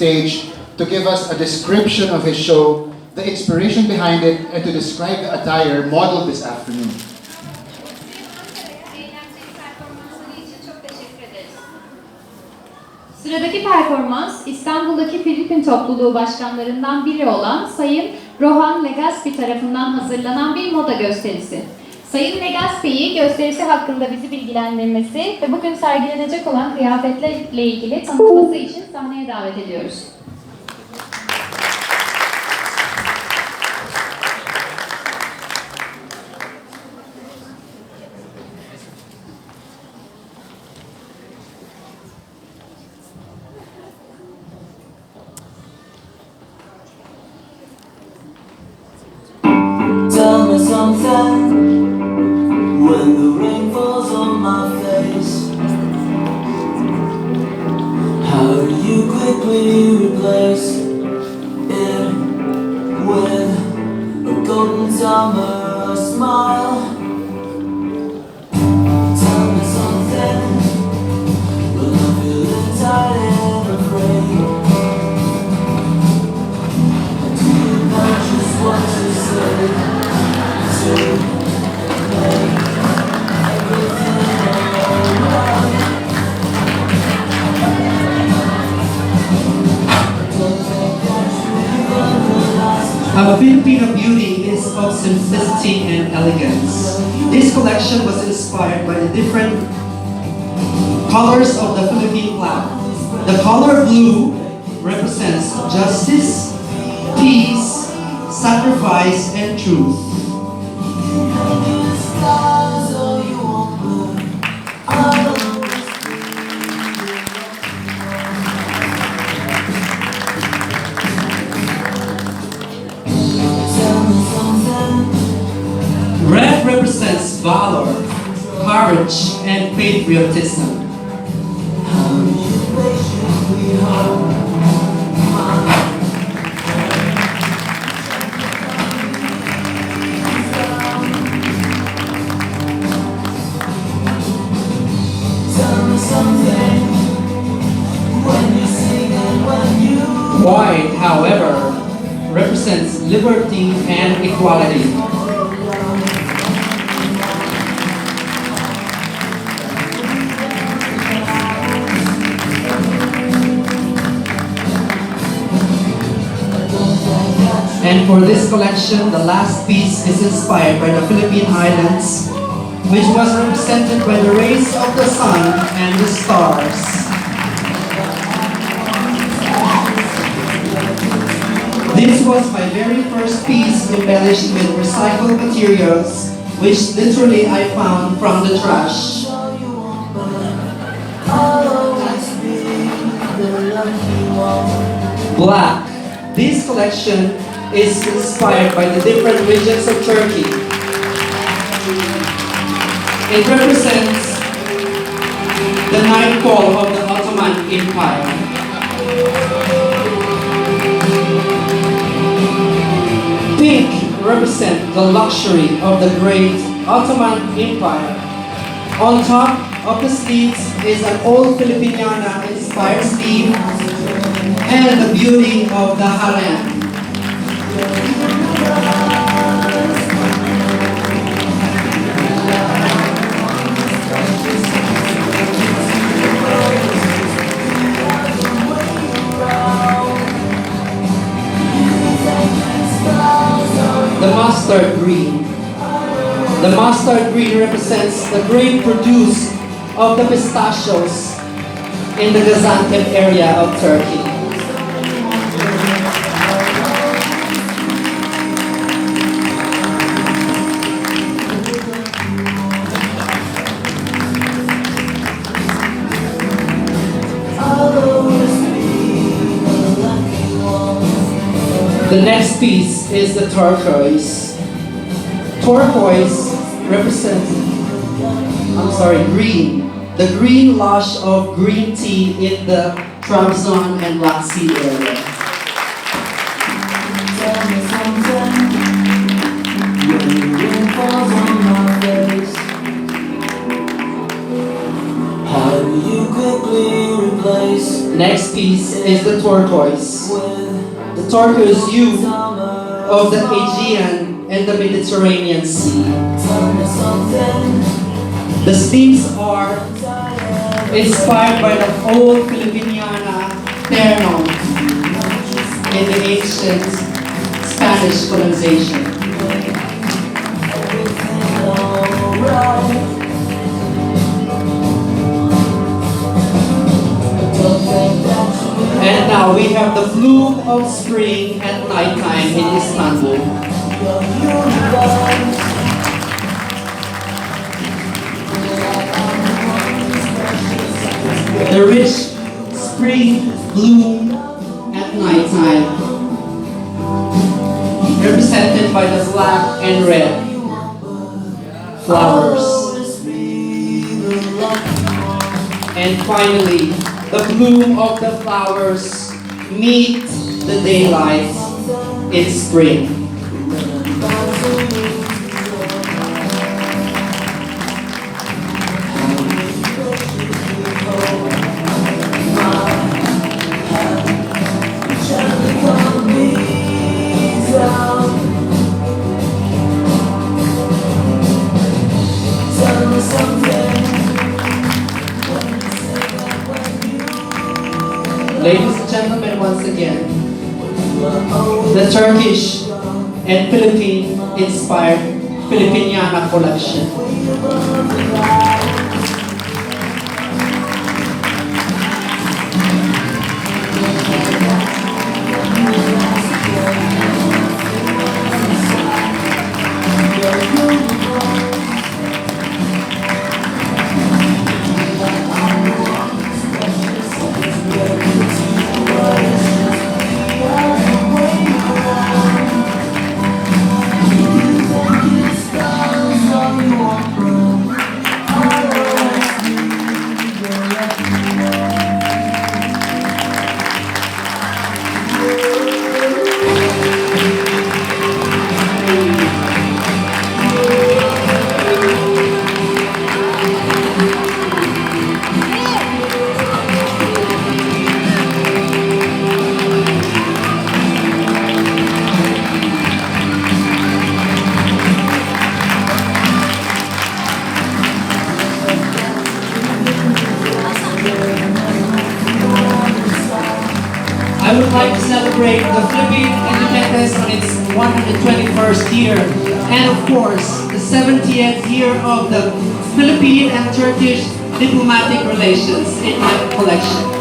stage to give us a description of his show, the inspiration behind it, and to describe the attire modeled this afternoon. Sıradaki performans İstanbul'daki Filipin topluluğu başkanlarından biri olan Sayın Rohan Legaspi tarafından hazırlanan bir moda gösterisi. Sayın Legaspi'yi gösterisi hakkında bizi bilgilendirmesi ve bugün sergilenecek olan kıyafetlerle ilgili tanıtması için sahneye davet ediyoruz. Tell me something when the rain falls on my face. How do you quickly replace it with a golden summer smile? Tell me something when I'm feeling tired and afraid. Do you know just what to say? A Filipino beauty is of simplicity and elegance. This collection was inspired by the different colors of the Philippine flag. The color blue represents justice, peace, sacrifice, and truth. Red represents valor, courage, and patriotism. White, however, represents liberty and equality. And for this collection, the last piece is inspired by the Philippine Islands, which was represented by the rays of the sun and the stars. This was my very first piece embellished with recycled materials, which literally I found from the trash. Black. This collection is inspired by the different regions of Turkey. It represents the nightfall of the Ottoman Empire. Pink represents the luxury of the great Ottoman Empire. On top of the sleeves is an old Filipiniana inspired sleeve and the beauty of the harem. The mustard green. The mustard green represents the grain produce of the pistachios in the Gaziantep area of Turkey. The next piece is the turquoise. Turquoise represents, green. The green lush of green tea in the Trabzon and Black Sea area. Tell me something when the rain falls on my face. How do you quickly replace Next piece is the turquoise. The turquoise hue of the Aegean and the Mediterranean Sea. The themes are inspired by the old Filipiniana terno in the ancient Spanish colonization. And now we have the bloom of spring at nighttime in Istanbul. The rich spring bloom at nighttime, represented by the black and red flowers. And finally, the bloom of the flowers meet the daylight in spring. Ladies and gentlemen, once again, the Turkish and Philippine inspired Filipiniana collection. I would like to celebrate the Philippine independence on its 121st year, and of course, the 70th year of the Philippine and Turkish diplomatic relations in my collection.